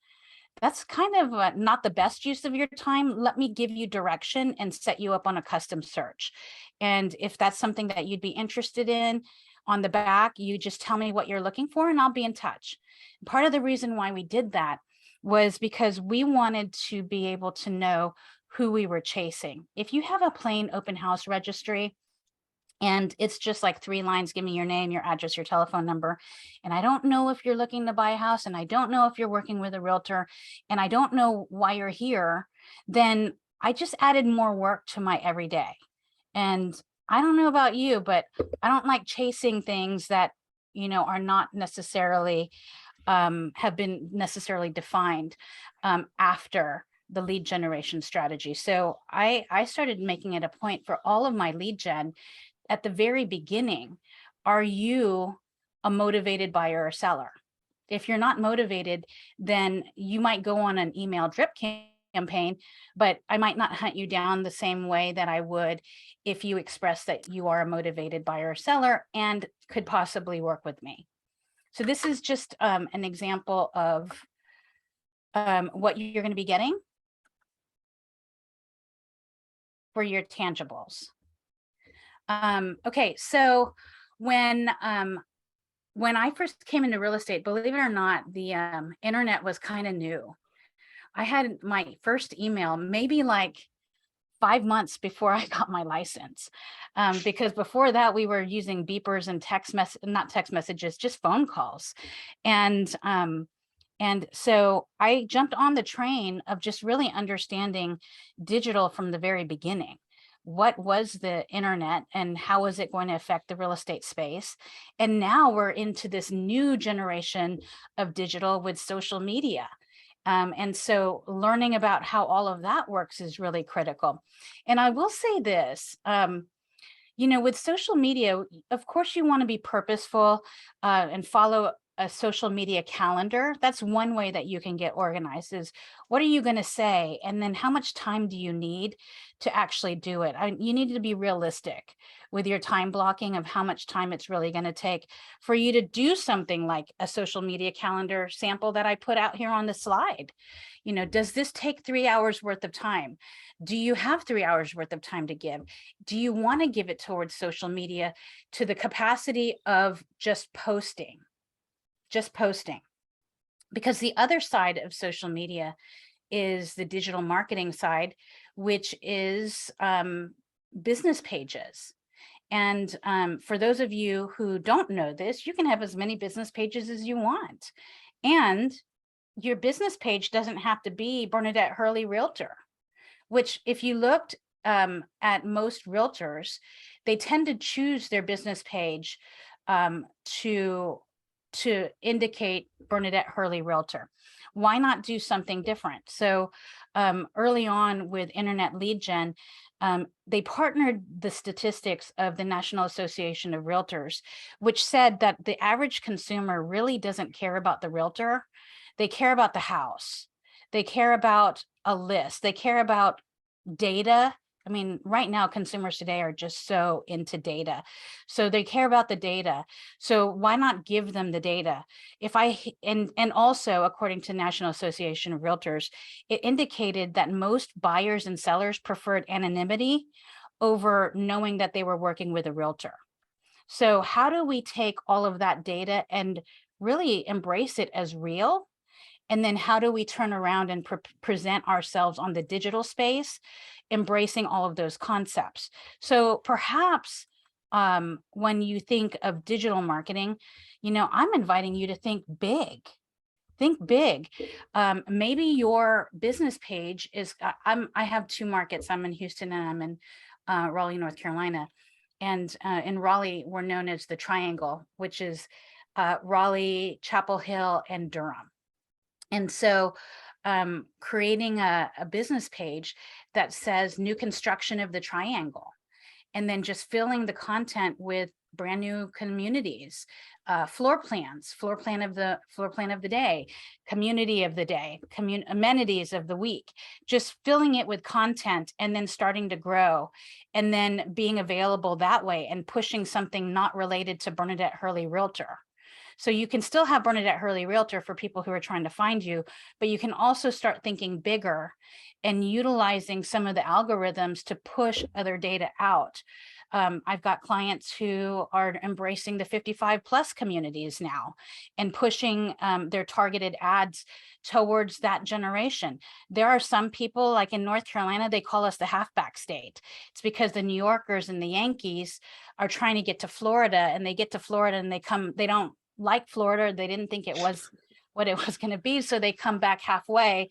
that's kind of not the best use of your time. Let me give you direction and set you up on a custom search. And if that's something that you'd be interested in, on the back, you just tell me what you're looking for and I'll be in touch. Part of the reason why we did that was because we wanted to be able to know who we were chasing. If you have a plain open house registry, and it's just like 3 lines, give me your name, your address, your telephone number, and I don't know if you're looking to buy a house, and I don't know if you're working with a realtor, and I don't know why you're here, then I just added more work to my everyday. And I don't know about you, but I don't like chasing things that, you know, are not necessarily, have been necessarily defined after the lead generation strategy. So I started making it a point for all of my lead gen at the very beginning. Are you a motivated buyer or seller? If you're not motivated, then you might go on an email drip campaign, but I might not hunt you down the same way that I would if you express that you are a motivated buyer or seller and could possibly work with me. So this is just an example of what you're going to be getting for your tangibles. Okay, so when I first came into real estate, believe it or not, the internet was kind of new. I had my first email maybe like 5 months before I got my license, because before that we were using beepers and not text messages, just phone calls. And And so I jumped on the train of just really understanding digital from the very beginning. What was the internet and how was it going to affect the real estate space? And now we're into this new generation of digital with social media. And so learning about how all of that works is really critical. And I will say this, with social media, of course, you want to be purposeful and follow a social media calendar. That's one way that you can get organized is what are you going to say? And then how much time do you need to actually do it? You need to be realistic with your time blocking of how much time it's really going to take for you to do something like a social media calendar sample that I put out here on the slide. Does this take 3 hours worth of time? Do you have 3 hours worth of time to give? Do you want to give it towards social media to the capacity of just posting? Because the other side of social media is the digital marketing side, which is business pages. And for those of you who don't know this, you can have as many business pages as you want. And your business page doesn't have to be Bernadette Hurley Realtor, which if you looked at most realtors, they tend to choose their business page to indicate Bernadette Hurley Realtor. Why not do something different? So early on with internet lead gen, they partnered the statistics of the National Association of Realtors, which said that the average consumer really doesn't care about the realtor. They care about the house. They care about a list. They care about data. I mean, right now, consumers today are just so into data. So they care about the data. So why not give them the data? And also, according to National Association of Realtors, it indicated that most buyers and sellers preferred anonymity over knowing that they were working with a realtor. So how do we take all of that data and really embrace it as real? And then how do we turn around and present ourselves on the digital space, embracing all of those concepts? So perhaps when you think of digital marketing, I'm inviting you to think big. Think big. Maybe your business page is, I have 2 markets. I'm in Houston and I'm in Raleigh, North Carolina. And in Raleigh, we're known as the Triangle, which is Raleigh, Chapel Hill, and Durham. And so creating a business page that says new construction of the Triangle, and then just filling the content with brand new communities, floor plan of the day, community of the day, amenities of the week, just filling it with content and then starting to grow and then being available that way and pushing something not related to Bernadette Hurley Realtor. So you can still have Bernadette Hurley Realtor for people who are trying to find you, but you can also start thinking bigger and utilizing some of the algorithms to push other data out. I've got clients who are embracing the 55 plus communities now and pushing their targeted ads towards that generation. There are some people like in North Carolina, they call us the halfback state. It's because the New Yorkers and the Yankees are trying to get to Florida, and they get to Florida and they don't like Florida. They didn't think it was what it was going to be. So they come back halfway,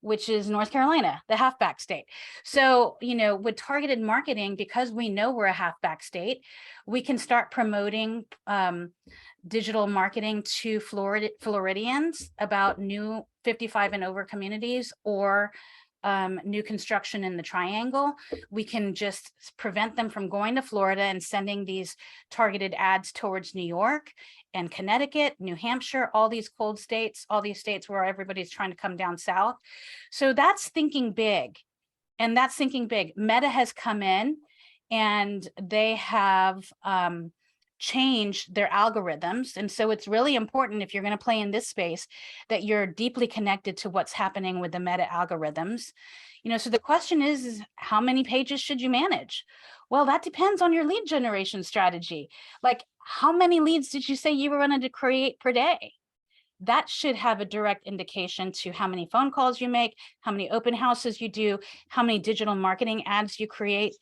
which is North Carolina, the halfback state. So, with targeted marketing, because we know we're a halfback state, we can start promoting digital marketing to Floridians about new 55 and over communities or new construction in the Triangle. We can just prevent them from going to Florida and sending these targeted ads towards New York and Connecticut, New Hampshire, all these cold states, all these states where everybody's trying to come down south. So that's thinking big. And that's thinking big. Meta has come in and they have changed their algorithms. And so it's really important, if you're going to play in this space, that you're deeply connected to what's happening with the Meta algorithms. So the question is how many pages should you manage? Well, that depends on your lead generation strategy. Like, how many leads did you say you were going to create per day? That should have a direct indication to how many phone calls you make, how many open houses you do, how many digital marketing ads you create.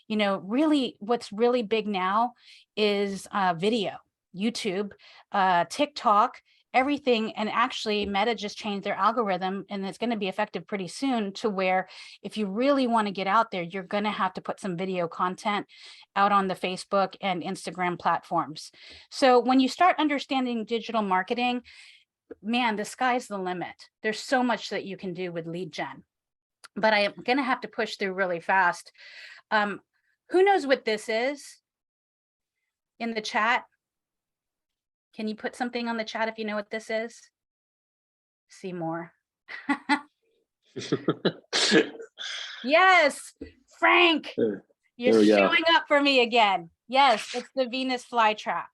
Really what's really big now is video, YouTube, TikTok, everything. And actually Meta just changed their algorithm, and it's going to be effective pretty soon, to where if you really want to get out there, you're going to have to put some video content out on the Facebook and Instagram platforms. So when you start understanding digital marketing, man, the sky's the limit. There's so much that you can do with lead gen, but I am going to have to push through really fast. Who knows what this is in the chat? Can you put something on the chat if you know what this is? See more. Yes, Frank, There you're we go. showing up for me again. Yes, it's the Venus flytrap.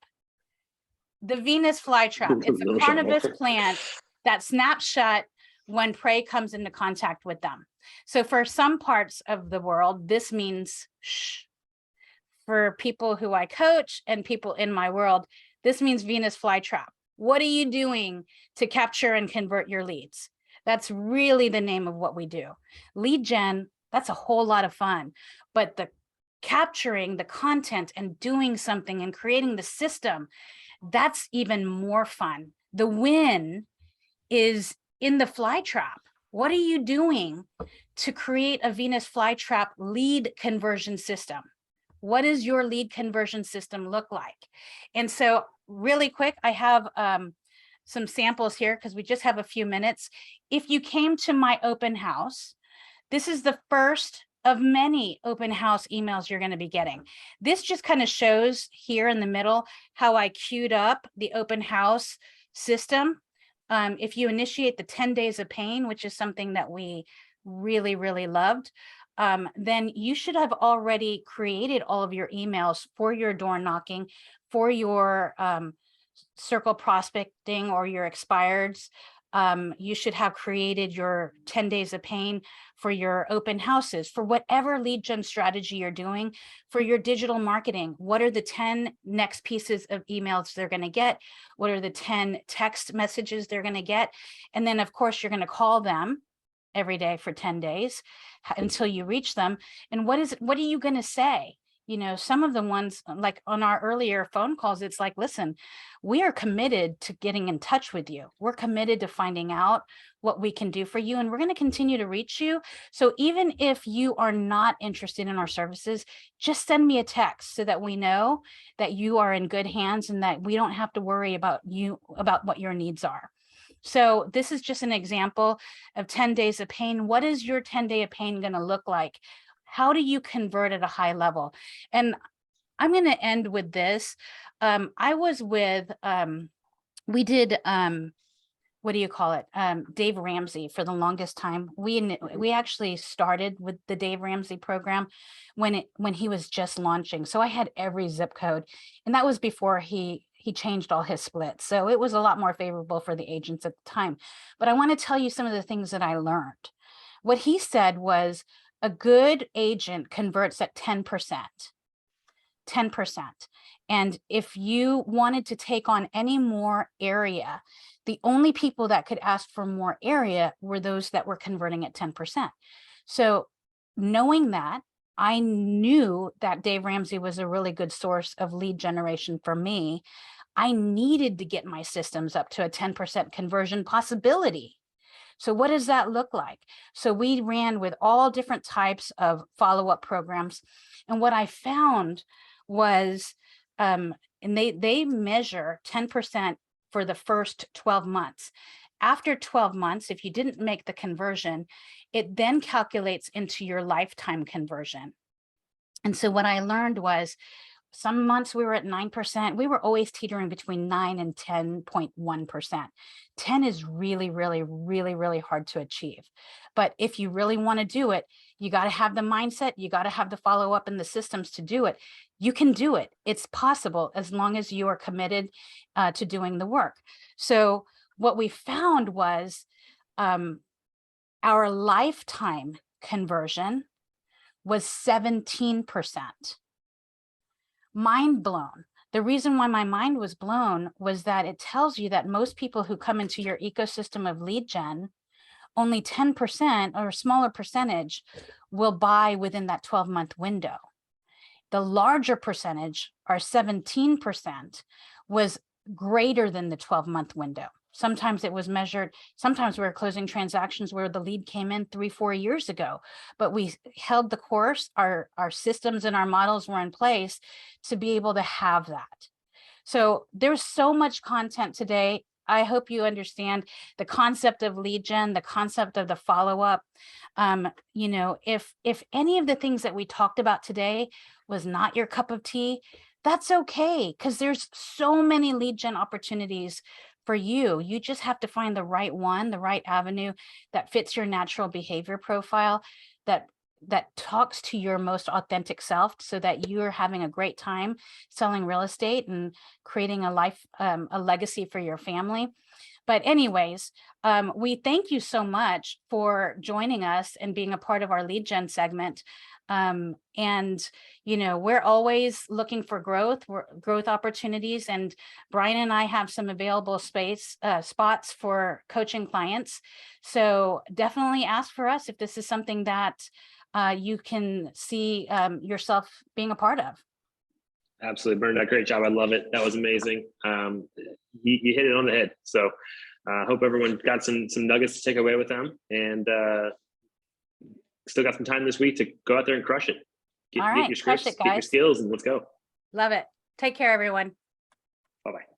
The Venus flytrap. It's a No shot. carnivorous plant that snaps shut when prey comes into contact with them. So for some parts of the world, this means shh. For people who I coach and people in my world, this means Venus flytrap. What are you doing to capture and convert your leads? That's really the name of what we do. Lead gen, that's a whole lot of fun, but the capturing the content and doing something and creating the system, that's even more fun. The win is in the flytrap. What are you doing to create a Venus flytrap lead conversion system? What does your lead conversion system look like? And so really quick, I have some samples here because we just have a few minutes. If you came to my open house, this is the first of many open house emails you're going to be getting. This just kind of shows here in the middle how I queued up the open house system. If you initiate the 10 days of pain, which is something that we really, really loved, then you should have already created all of your emails for your door knocking, for your circle prospecting or your expireds. You should have created your 10 days of pain for your open houses, for whatever lead gen strategy you're doing, for your digital marketing. What are the 10 next pieces of emails they're going to get? What are the 10 text messages they're going to get? And then of course, you're going to call them every day for 10 days until you reach them. And what are you going to say? You know, some of the ones like on our earlier phone calls, it's like, listen, we are committed to getting in touch with you. We're committed to finding out what we can do for you. And we're going to continue to reach you. So even if you are not interested in our services, just send me a text so that we know that you are in good hands and that we don't have to worry about what your needs are. So this is just an example of 10 days of pain. What is your 10-day of pain going to look like? How do you convert at a high level? And I'm going to end with this. I was with, we did, what do you call it? Dave Ramsey for the longest time. We actually started with the Dave Ramsey program when he was just launching. So I had every zip code, and that was before he changed all his splits. So it was a lot more favorable for the agents at the time. But I want to tell you some of the things that I learned. What he said was a good agent converts at 10%. 10%. And if you wanted to take on any more area, the only people that could ask for more area were those that were converting at 10%. So knowing that, I knew that Dave Ramsey was a really good source of lead generation for me. I needed to get my systems up to a 10% conversion possibility. So what does that look like? So we ran with all different types of follow-up programs. And what I found was, and they measure 10% for the first 12 months. After 12 months, if you didn't make the conversion, it then calculates into your lifetime conversion. And so what I learned was some months we were at 9%. We were always teetering between 9 and 10.1%. 10 is really, really, really, really hard to achieve. But if you really want to do it, you got to have the mindset, you got to have the follow up and the systems to do it. You can do it. It's possible as long as you are committed to doing the work. So what we found was our lifetime conversion was 17%. Mind blown. The reason why my mind was blown was that it tells you that most people who come into your ecosystem of lead gen, only 10% or a smaller percentage will buy within that 12-month window. The larger percentage, our 17%, was greater than the 12-month window. sometimes it was measured. Sometimes we were closing transactions where the lead came in 3-4 years ago, but we held the course. Our systems and our models were in place to be able to have that. So there's so much content today. I hope you understand the concept of lead gen, the concept of the follow-up. You know, if any of the things that we talked about today was not your cup of tea, that's okay, because there's so many lead gen opportunities for you. You just have to find the right one, the right avenue that fits your natural behavior profile, that talks to your most authentic self, so that you're having a great time selling real estate and creating a life, a legacy for your family. But anyways, we thank you so much for joining us and being a part of our lead gen segment. And, you know, we're always looking for growth opportunities, and Brian and I have some available spots for coaching clients. So definitely ask for us if this is something that you can see yourself being a part of. Absolutely, Bernadette, great job. I love it. That was amazing. You hit it on the head. So hope everyone got some nuggets to take away with them, and still got some time this week to go out there and crush it. All right, Get your scripts, crush it, get your guys. skills, and let's go. Love it. Take care, everyone. Bye-bye.